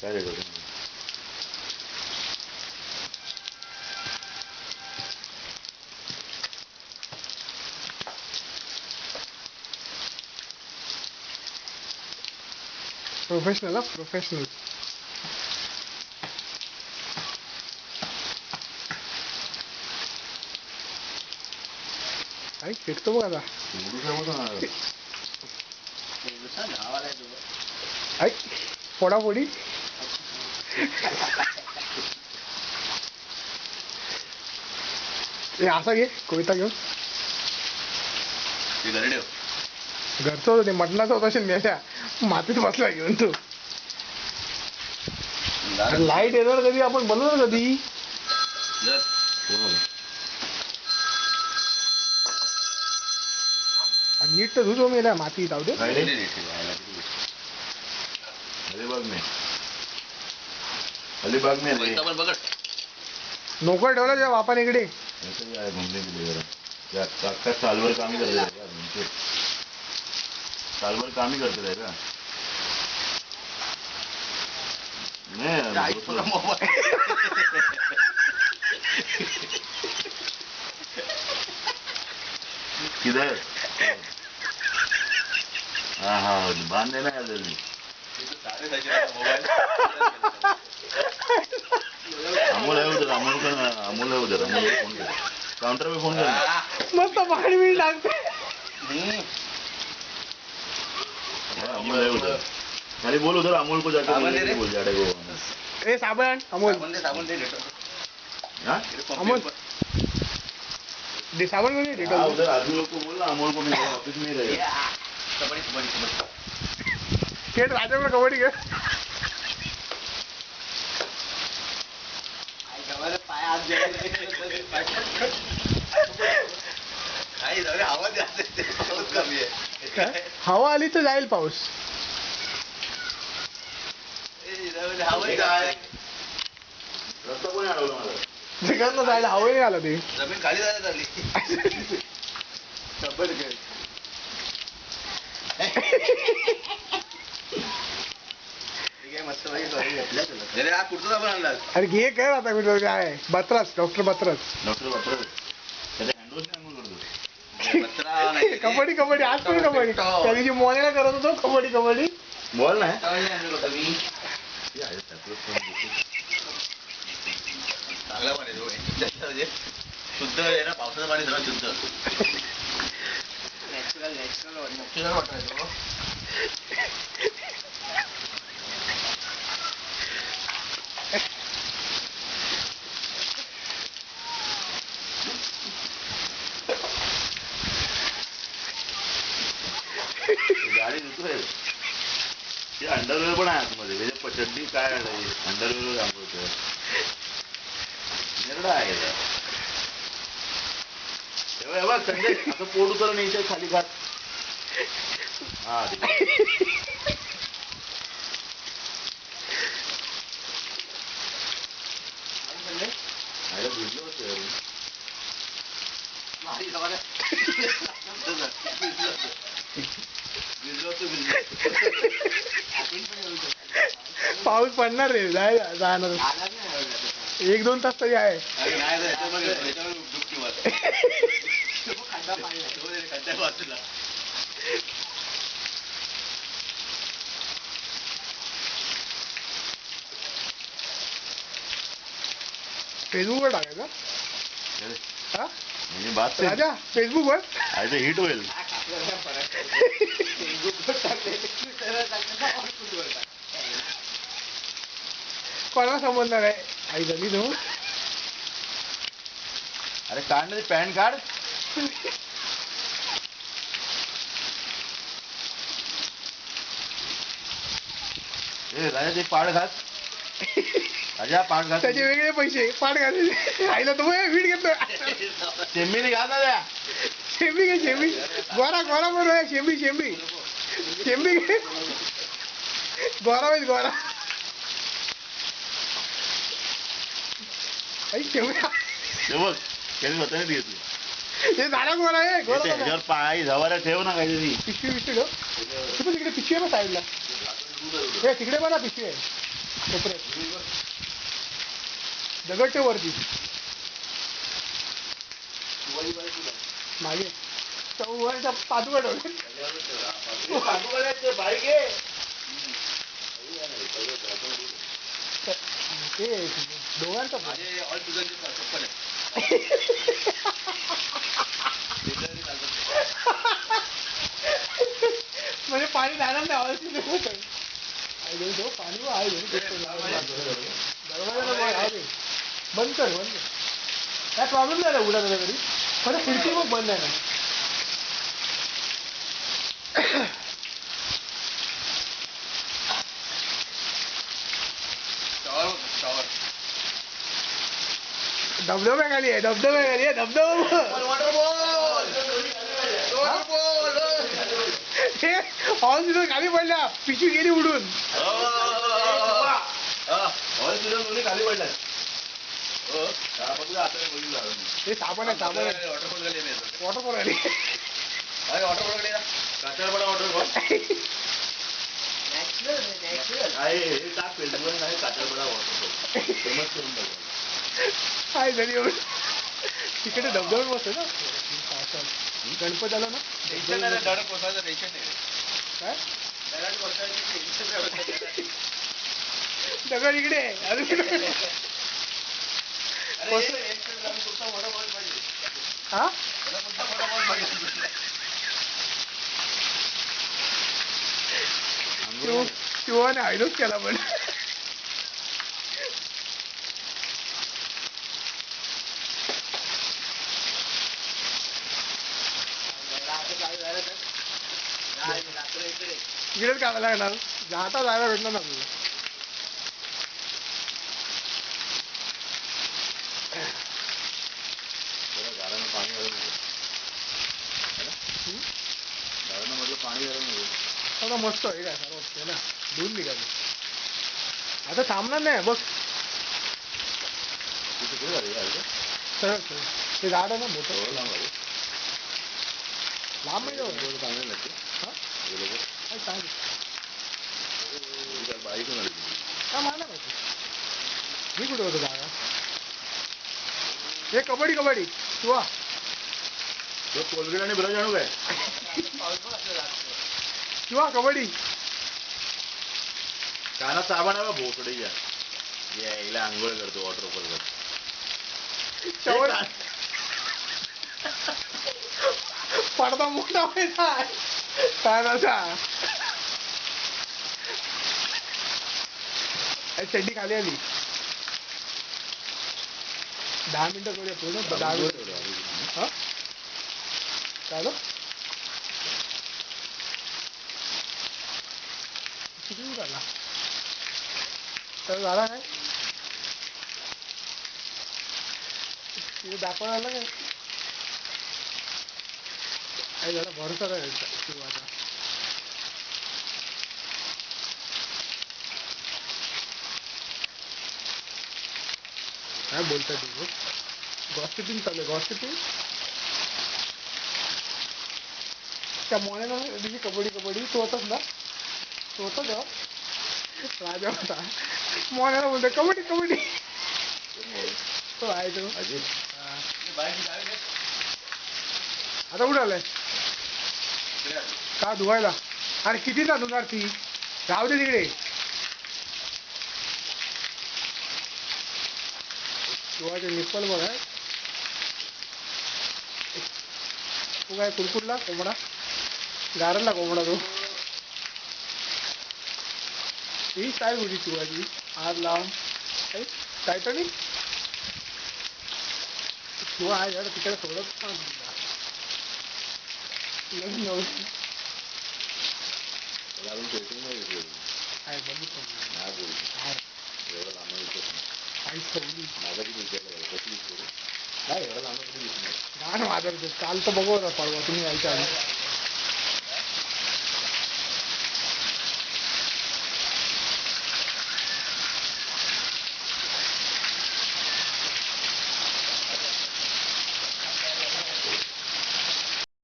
काय रे professional professional. आई फिरतो बघ आता. आई फोडाफोडी. असा घे कविता घेऊन. घरचं होतं ते मटणाचं होतं असेल मेल्या मातीत बसला घेऊन तू. लाईट येणार कधी आपण बनवू ना कधी. नीट तर धुतो मेल्या माती जाऊ दे. अलिबाग में नोकर ठेवला जेव्हा बापाने इकडे. सालभर काम करते सालभर काम ही करते रहेगा. किधर. हाँ हाँ बांध देना है जल्दी. अमोल है उधर. अमोल है उधर. अमोल फोन कर. काउंटर पे फोन कर. मस्त पाणी मी टाकते. अमोल है उधर. खाली बोल उधर अमोल को जाके बोल जाड़े को. ए साबण अमोल. अमोल दे साबण में डेटॉल. उधर आदमी लोग को बोल ना अमोल को मेरे ऑफिस में रहेगा. थेट राजा में कबड्डी खेळ. हवा आली तर जाईल पाऊस. रस्ता कोणी अडवला मला. जगातलं जायला हवा नाही आला ते. जमीन खाली जायला चालली. अरे घे काय आता कुठं काय. बत्रास डॉक्टर बत्रास. कबड्डी कबड्डी आज पण कबड्डी. त्या दिवशी मोन्याला करत होतो कबड्डी कबड्डी. बोल ना. चांगला पाणी शुद्ध आहे ना. पावसाचं पाणी सगळं शुद्ध. नॅचरल वाटायचं. गाडी दुसरं ते अंडरवेअर पण आहे आतमध्ये. त्याच्या चड्डी काय अंडरवेअर आंघोळतं. निर्णय आहे तेव्हा संजय असं पोट उतर नाही खाली घात. हा भिजलो होतं. पाऊस पडणार रे. जाणार 1-2 तास तरी आहे. फेसबुक वर टाकायचं. हा म्हणजे बात राजा फेसबुक वर आहे हिट होईल. कोणाला समजणार आहे. आई झाली तू. अरे काढ ना पॅन्ट काढ. ए राजा ते पाड घास. राजा पाड घास. त्याचे वेगळे पैसे. पाठ घालायचे. आईला तो वीट घेतो. शेंबीने घाल ना द्या. शेंबी घे शेंबी. गोरा गोरा बरोबर आहे. शेंबी शेंबी शेंबी घे. गोरा पाहिजे गोरा. आई शेंबी. बघ त्यांनी स्वतःने घेतली. हे झाडा गोरा आहे. त्याच्यावर पाय झवाऱ्या ठेव ना काहीतरी. पिशवी पिशवी ठेव. तिकडे पिशवी आहे ना साईडला. हे तिकडे बघा पिशवी आहे कोपऱ्यात. दगड ठेव वरती मागे वरच्या पादुका ठेवले. बाईक आहे ते दोघांचं पण. माझे ऑल सीझनचे चप्पल आहे. म्हणजे पाणी जाणार नाही ऑलसी पाणी आहे दरवाजा बंद कर बंद कर. काय प्रॉब्लेम नाही ना उडा झाला तरी खरं खिडकी मग बंद आहे ना. धबधबा खाली आहे धबधबा खाली आहे धबधबा. हे ऑल सीझन खाली पडल्या पिशवी गेली उडून. खाली पडलाय. हे साबण आहे साबण आहे वॉटरफॉल आली. काचरपडा वॉटरफॉल आहे हे टाक फेसबुक आहे काचरपडा वॉटरफॉल फेमस करून टाकू. काय झाली एवढं तिकडे धबधबे बसते ना गणपत आला ना. टेन्शन नाही दड पोसायचं टेन्शन नाही. काय दगड पोसायचं टेन्शन नाही. दगड इकडे अरे हा शिवाने हायलोच केला पण. इकडेच काय लागणार जाता जायला भेटणार ना आपल्याला. झाडानं पाणी घालून झाडानं म्हटलं पाणी घालून आता मस्त आहे काय सर्व असते ना धुवून निघाले. आता थांबणार नाही बघ सरळ सरळ ते झाड आहे ना मोठं लांब आहे चांगलं नसते हा काय सांग बाईक काय मला माहिती मी कुठे होतो जागा. हे कबड्डी कबड्डी शिवा तो कोलगेट आणि ब्रश आणू काय शिवा कबड्डी कानात साबण आहे बा भोसडीच्या यायला आंघोळ करतो वॉटरफॉल शवर पडदा मोठा व्हायचा कानाचा. चड्डी खाली आली 10 मिनिटं करूया पूर्ण 10 मिनिटं. हा काय झालं किती झाला तर झाला काय तिथे दाखवून आलं काय काय झालं भरोसा नाही सुरुवाता. काय बोलताय तुम्ही गॉसिपिंग चालू आहे गॉसिपिंग. त्या मोण्याला दिली कबड्डी कबड्डी तो होताच ना तो होता तेव्हा राजा होता मोण्याला बोलतो कबड्डी कबड्डी तो आहे तो. आता कुठं आलाय का धुवायला. अरे किती ना धुणार ती राहू दे तिकडे. धुवायचे निप्पल बघ आहे तू काय कुरकुरला कोंबडा गारला कोंबडा तो. ही काय होती शिवाजी हात लावून टायटनिक शिवा आहे यार तिकडे सोडत काय बघितलं काही ठेवली गाण वाजवते काल तर बघू परवा तुम्ही यायच्या आधी